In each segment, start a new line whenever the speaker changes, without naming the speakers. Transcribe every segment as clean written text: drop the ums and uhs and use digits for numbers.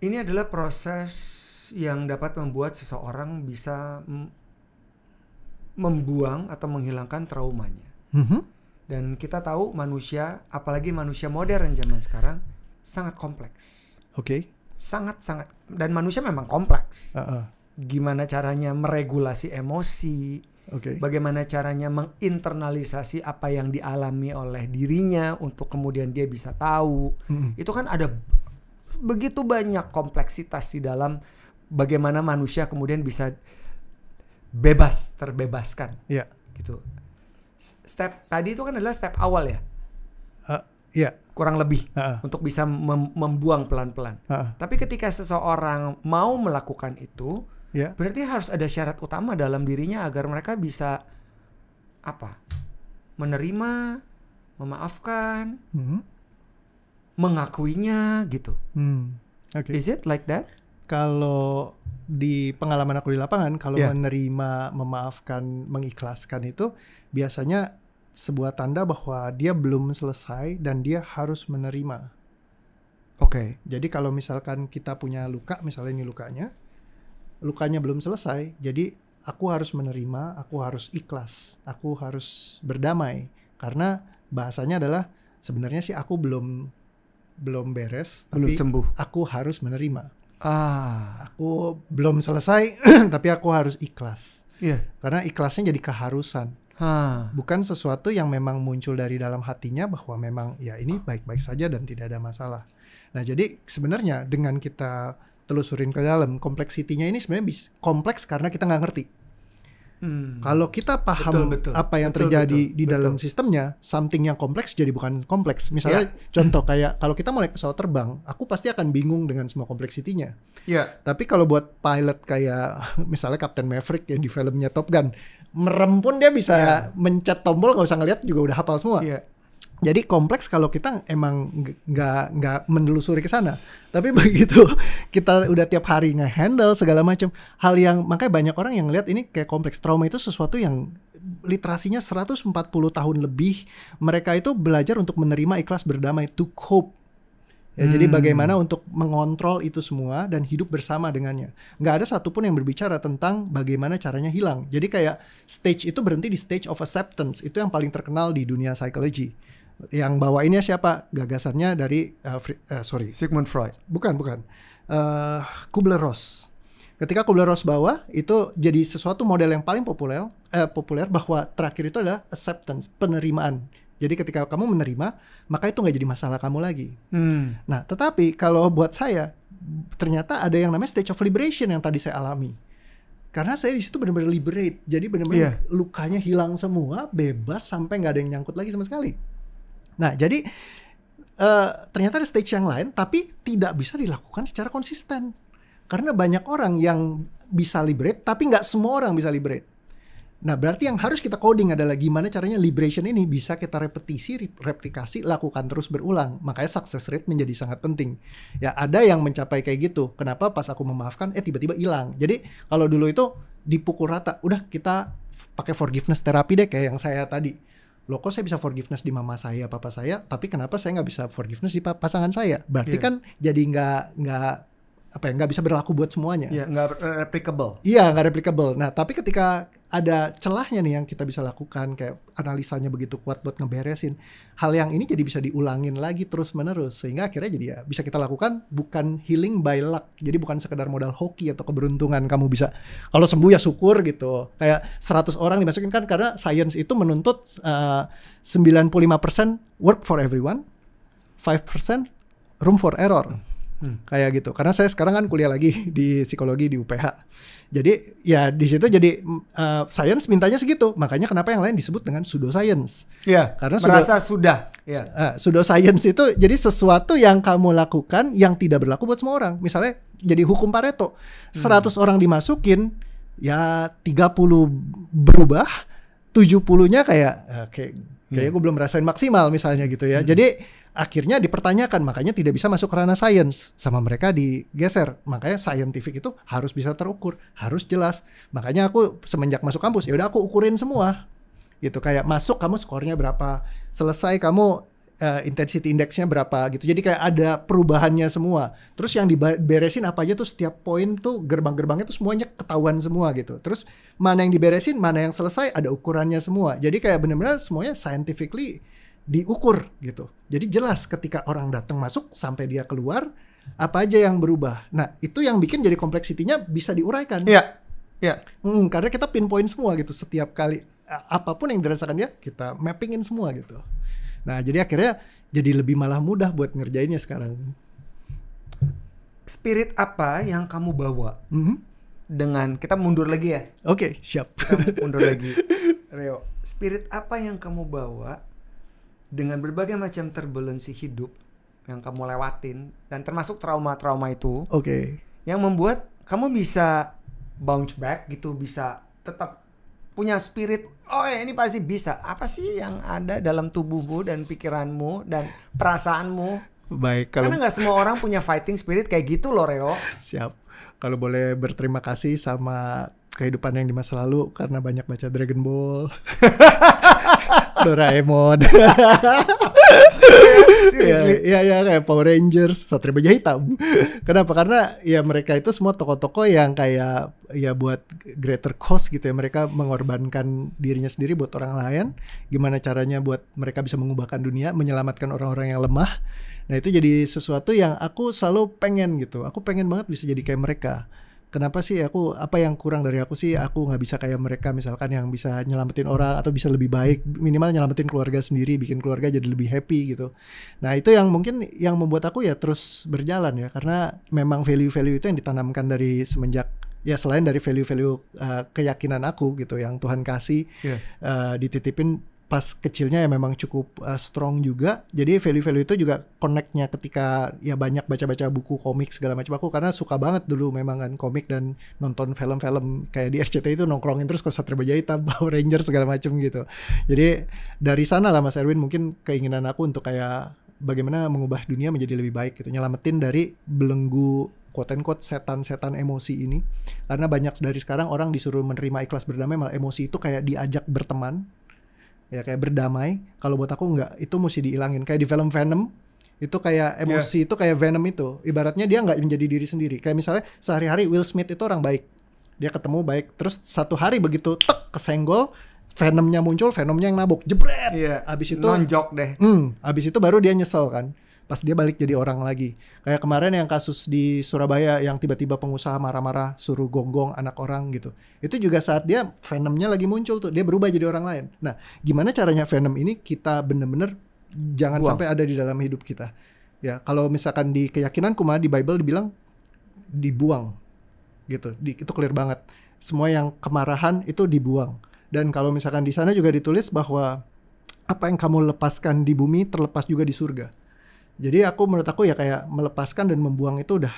Ini adalah proses yang dapat membuat seseorang bisa membuang atau menghilangkan traumanya. Dan kita tahu manusia, apalagi manusia modern zaman sekarang, sangat kompleks.
Oke.
Sangat-sangat. Dan manusia memang kompleks. Gimana caranya meregulasi emosi, bagaimana caranya menginternalisasi apa yang dialami oleh dirinya untuk kemudian dia bisa tahu. Itu kan ada begitu banyak kompleksitas di dalam bagaimana manusia kemudian bisa terbebaskan.
Iya.
Gitu. Step tadi itu kan adalah step awal ya.
Iya.
Kurang lebih untuk bisa membuang pelan-pelan. Tapi ketika seseorang mau melakukan itu, berarti harus ada syarat utama dalam dirinya agar mereka bisa menerima, memaafkan, mengakuinya gitu. Is it like that?
Kalau di pengalaman aku di lapangan, kalau menerima, memaafkan, mengikhlaskan itu biasanya sebuah tanda bahwa dia belum selesai dan dia harus menerima. Jadi kalau misalkan kita punya luka, misalnya ini lukanya belum selesai, jadi aku harus menerima, aku harus ikhlas, aku harus berdamai. Karena bahasanya adalah sebenarnya sih aku belum beres, tapi
sembuh.
Aku harus menerima. Aku belum selesai, tapi aku harus ikhlas. Karena ikhlasnya jadi keharusan. Bukan sesuatu yang memang muncul dari dalam hatinya bahwa memang ya ini baik-baik saja dan tidak ada masalah. Nah jadi sebenarnya dengan kita telusurin ke dalam, kompleksitinya ini sebenarnya kompleks karena kita nggak ngerti. Kalau kita paham apa yang terjadi di dalam sistemnya, something yang kompleks jadi bukan kompleks. Misalnya contoh kayak kalau kita mau naik pesawat terbang, aku pasti akan bingung dengan semua kompleksitinya. Tapi kalau buat pilot kayak misalnya Captain Maverick yang di filmnya Top Gun, merem pun dia bisa mencet tombol nggak usah ngeliat juga udah hafal semua. Jadi kompleks kalau kita emang nggak menelusuri ke sana. Tapi begitu kita udah tiap hari nge-handle segala macam hal yang makanya banyak orang yang ngeliat ini kayak kompleks. Trauma itu sesuatu yang literasinya 140 tahun lebih. Mereka itu belajar untuk menerima, ikhlas, berdamai, to cope. Jadi bagaimana untuk mengontrol itu semua dan hidup bersama dengannya. Nggak ada satupun yang berbicara tentang bagaimana caranya hilang. Jadi kayak stage itu berhenti di stage of acceptance. Itu yang paling terkenal di dunia psikologi. Yang bawainnya siapa? Gagasannya dari
Sigmund Freud.
Bukan. Kubler-Ross. Ketika Kubler-Ross bawa itu jadi sesuatu model yang paling populer bahwa terakhir itu adalah acceptance, penerimaan. Jadi ketika kamu menerima, maka itu nggak jadi masalah kamu lagi. Nah, tetapi kalau buat saya ternyata ada yang namanya stage of liberation yang tadi saya alami. Karena saya di situ benar-benar liberate. Jadi benar-benar lukanya hilang semua, bebas sampai nggak ada yang nyangkut lagi sama sekali. Nah, jadi ternyata ada stage yang lain, tapi tidak bisa dilakukan secara konsisten. Karena banyak orang yang bisa liberate, tapi nggak semua orang bisa liberate. Nah, berarti yang harus kita coding adalah gimana caranya liberation ini bisa kita replikasi, lakukan terus berulang. Makanya success rate menjadi sangat penting. Ya, ada yang mencapai kayak gitu. Kenapa pas aku memaafkan, tiba-tiba hilang. Jadi, kalau dulu itu dipukul rata, udah kita pakai forgiveness terapi deh kayak yang saya tadi. Loh, kok saya bisa forgiveness di mama saya, papa saya, tapi kenapa saya nggak bisa forgiveness di pasangan saya? Berarti kan jadi nggak bisa berlaku buat semuanya.
Nggak replicable.
Nggak replicable. Nah, tapi ketika ada celahnya nih yang kita bisa lakukan, kayak analisanya begitu kuat buat ngeberesin, hal yang ini jadi bisa diulangin lagi terus-menerus. Sehingga akhirnya jadi ya bisa kita lakukan bukan healing by luck. Jadi bukan sekedar modal hoki atau keberuntungan kamu bisa. Kalau sembuh ya syukur gitu. Kayak 100 orang dimasukin kan karena science itu menuntut 95% work for everyone, 5% room for error. Kayak gitu. Karena saya sekarang kan kuliah lagi di psikologi di UPH. Jadi ya di situ jadi science mintanya segitu. Makanya kenapa yang lain disebut dengan pseudoscience.
Karena merasa sudah.
Pseudoscience itu jadi sesuatu yang kamu lakukan yang tidak berlaku buat semua orang. Misalnya jadi hukum Pareto. 100 orang dimasukin, ya 30 berubah, 70-nya kayak gue belum rasain maksimal misalnya gitu ya. Jadi akhirnya dipertanyakan, makanya tidak bisa masuk ke ranah science, sama mereka digeser. Makanya scientific itu harus bisa terukur, harus jelas. Makanya aku semenjak masuk kampus, ya udah aku ukurin semua. Gitu, kayak masuk kamu skornya berapa, selesai kamu intensity indexnya berapa gitu. Jadi kayak ada perubahannya semua. Terus yang diberesin apa aja tuh, setiap poin tuh gerbang-gerbangnya tuh semuanya ketahuan semua gitu. Terus mana yang diberesin, mana yang selesai, ada ukurannya semua. Jadi kayak benar-benar semuanya scientifically diukur gitu. Jadi jelas ketika orang datang masuk sampai dia keluar apa aja yang berubah. Nah, itu yang bikin jadi kompleksitinya bisa diuraikan.
Iya. Iya.
Karena kita pinpoint semua gitu, setiap kali apapun yang dirasakan dia, kita mappingin semua gitu. Nah, jadi akhirnya jadi lebih malah mudah buat ngerjainnya sekarang.
Spirit apa yang kamu bawa? Dengan kita mundur lagi ya.
Oke, siap.
Kita mundur lagi. Reo, spirit apa yang kamu bawa dengan berbagai macam turbulensi hidup yang kamu lewatin dan termasuk trauma-trauma itu?
Oke.
Yang membuat kamu bisa bounce back gitu, bisa tetap punya spirit, ini pasti bisa. Apa sih yang ada dalam tubuhmu dan pikiranmu dan perasaanmu?
Baik,
karena nggak semua orang punya fighting spirit kayak gitu loh, Reo.
Siap. Kalau boleh berterima kasih sama kehidupan yang di masa lalu karena banyak baca Dragon Ball, Doraemon. Ya kayak Power Rangers, Satria Baja Hitam. Kenapa? Karena ya mereka itu semua tokoh-tokoh yang kayak ya buat greater cause gitu ya. Mereka mengorbankan dirinya sendiri buat orang lain. Gimana caranya buat mereka bisa mengubahkan dunia, menyelamatkan orang-orang yang lemah. Nah, itu jadi sesuatu yang aku selalu pengen gitu. Aku pengen banget bisa jadi kayak mereka. Kenapa sih apa yang kurang dari aku sih, aku nggak bisa kayak mereka misalkan yang bisa nyelamatin orang atau bisa lebih baik, minimal nyelamatin keluarga sendiri, bikin keluarga jadi lebih happy gitu. Nah, itu yang mungkin yang membuat aku ya terus berjalan ya, karena memang value-value itu yang ditanamkan dari semenjak ya, selain dari value-value keyakinan aku gitu yang Tuhan kasih, dititipin pas kecilnya ya memang cukup strong juga. Jadi value-value itu juga connect-nya ketika ya banyak baca-baca buku komik segala macam. Aku karena suka banget dulu memang kan komik dan nonton film-film kayak di RCTI itu nongkrongin terus ke Satria Baja Hitam, Power Rangers segala macam gitu. Jadi dari sana lah Mas Erwin mungkin keinginan aku untuk kayak bagaimana mengubah dunia menjadi lebih baik gitu. Nyelamatin dari belenggu quote-unquote setan-setan emosi ini. Karena banyak dari sekarang orang disuruh menerima ikhlas berdamai, malah emosi itu kayak diajak berteman. Ya kayak berdamai. Kalau buat aku enggak, itu mesti dihilangin. Kayak di film Venom itu kayak emosi itu kayak Venom itu. Ibaratnya dia enggak menjadi diri sendiri. Kayak misalnya sehari-hari Will Smith itu orang baik. Dia ketemu baik. Terus satu hari begitu kesenggol, Venomnya muncul, Venomnya yang nabok, jebret. Abis itu
nonjok deh.
Abis itu baru dia nyesel kan. Pas dia balik jadi orang lagi. Kayak kemarin yang kasus di Surabaya yang tiba-tiba pengusaha marah-marah suruh gonggong anak orang gitu. Itu juga saat dia Venomnya lagi muncul tuh, dia berubah jadi orang lain. Nah, gimana caranya Venom ini kita bener-bener jangan sampai ada di dalam hidup kita. Ya, kalau misalkan di keyakinanku mah di Bible dibilang dibuang gitu. Itu clear banget. Semua yang kemarahan itu dibuang. Dan kalau misalkan di sana juga ditulis bahwa apa yang kamu lepaskan di bumi terlepas juga di surga. Jadi menurut aku ya kayak melepaskan dan membuang itu udah,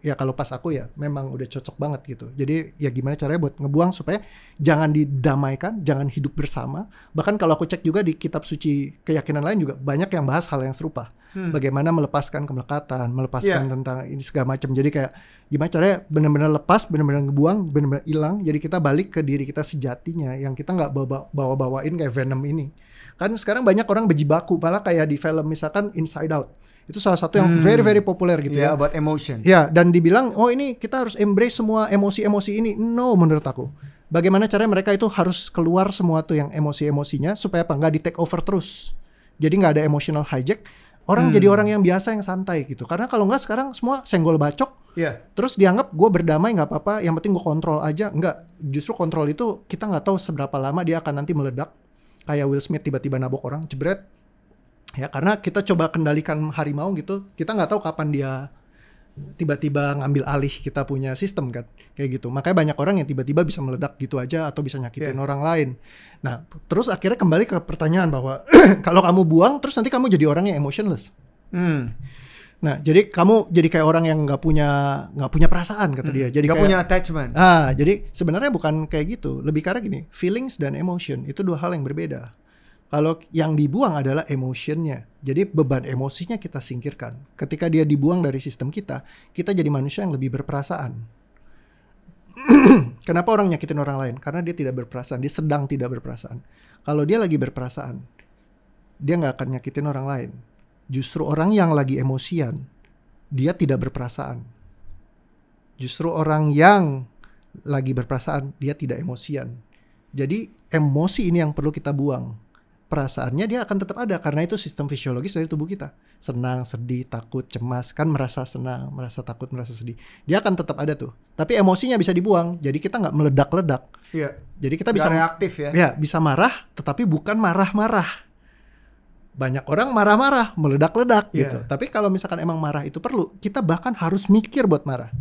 ya kalau pas aku ya memang udah cocok banget gitu. Jadi ya gimana caranya buat ngebuang supaya jangan didamaikan, jangan hidup bersama. Bahkan kalau aku cek juga di kitab suci keyakinan lain juga banyak yang bahas hal yang serupa. Bagaimana melepaskan kemelekatan, melepaskan tentang ini segala macam. Jadi kayak gimana caranya benar-benar lepas, benar-benar ngebuang, benar-benar hilang. Jadi kita balik ke diri kita sejatinya yang kita nggak bawa-bawain kayak Venom ini. Kan sekarang banyak orang berjibaku, malah kayak di film misalkan Inside Out. Itu salah satu yang very very populer gitu ya.
About emotion.
Ya, dan dibilang ini kita harus embrace semua emosi-emosi ini. No, menurut aku. Bagaimana caranya mereka itu harus keluar semua tuh yang emosi-emosinya supaya nggak di take over terus. Jadi nggak ada emotional hijack. Orang jadi orang yang biasa, yang santai gitu. Karena kalau nggak sekarang semua senggol bacok. Terus dianggap gue berdamai nggak apa-apa. Yang penting gue kontrol aja. Nggak. Justru kontrol itu kita nggak tahu seberapa lama dia akan nanti meledak. Kayak Will Smith tiba-tiba nabok orang, jebret. Ya karena kita coba kendalikan harimau gitu. Kita nggak tahu kapan dia tiba-tiba ngambil alih kita punya sistem kan, kayak gitu. Makanya banyak orang yang tiba-tiba bisa meledak gitu aja atau bisa nyakitin orang lain. Nah, terus akhirnya kembali ke pertanyaan bahwa kalau kamu buang, terus nanti kamu jadi orang yang emotionless. Nah, jadi kamu jadi kayak orang yang nggak punya perasaan kata dia. Jadi
nggak punya attachment.
Jadi sebenarnya bukan kayak gitu. Lebih karena gini, feelings dan emotion itu dua hal yang berbeda. Kalau yang dibuang adalah emotionnya. Jadi beban emosinya kita singkirkan. Ketika dia dibuang dari sistem kita jadi manusia yang lebih berperasaan. Kenapa orang nyakitin orang lain? Karena dia tidak berperasaan. Dia sedang tidak berperasaan. Kalau dia lagi berperasaan, dia nggak akan nyakitin orang lain. Justru orang yang lagi emosian, dia tidak berperasaan. Justru orang yang lagi berperasaan, dia tidak emosian. Jadi emosi ini yang perlu kita buang. Perasaannya dia akan tetap ada karena itu sistem fisiologis dari tubuh kita. Senang, sedih, takut, cemas, kan merasa senang, merasa takut, merasa sedih. Dia akan tetap ada tuh. Tapi emosinya bisa dibuang. Jadi kita nggak meledak-ledak.
Iya.
Jadi kita bisa
reaktif ya.
Ya, bisa marah tetapi bukan marah-marah. Banyak orang marah-marah, meledak-ledak gitu. Tapi kalau misalkan emang marah itu perlu, kita bahkan harus mikir buat marah.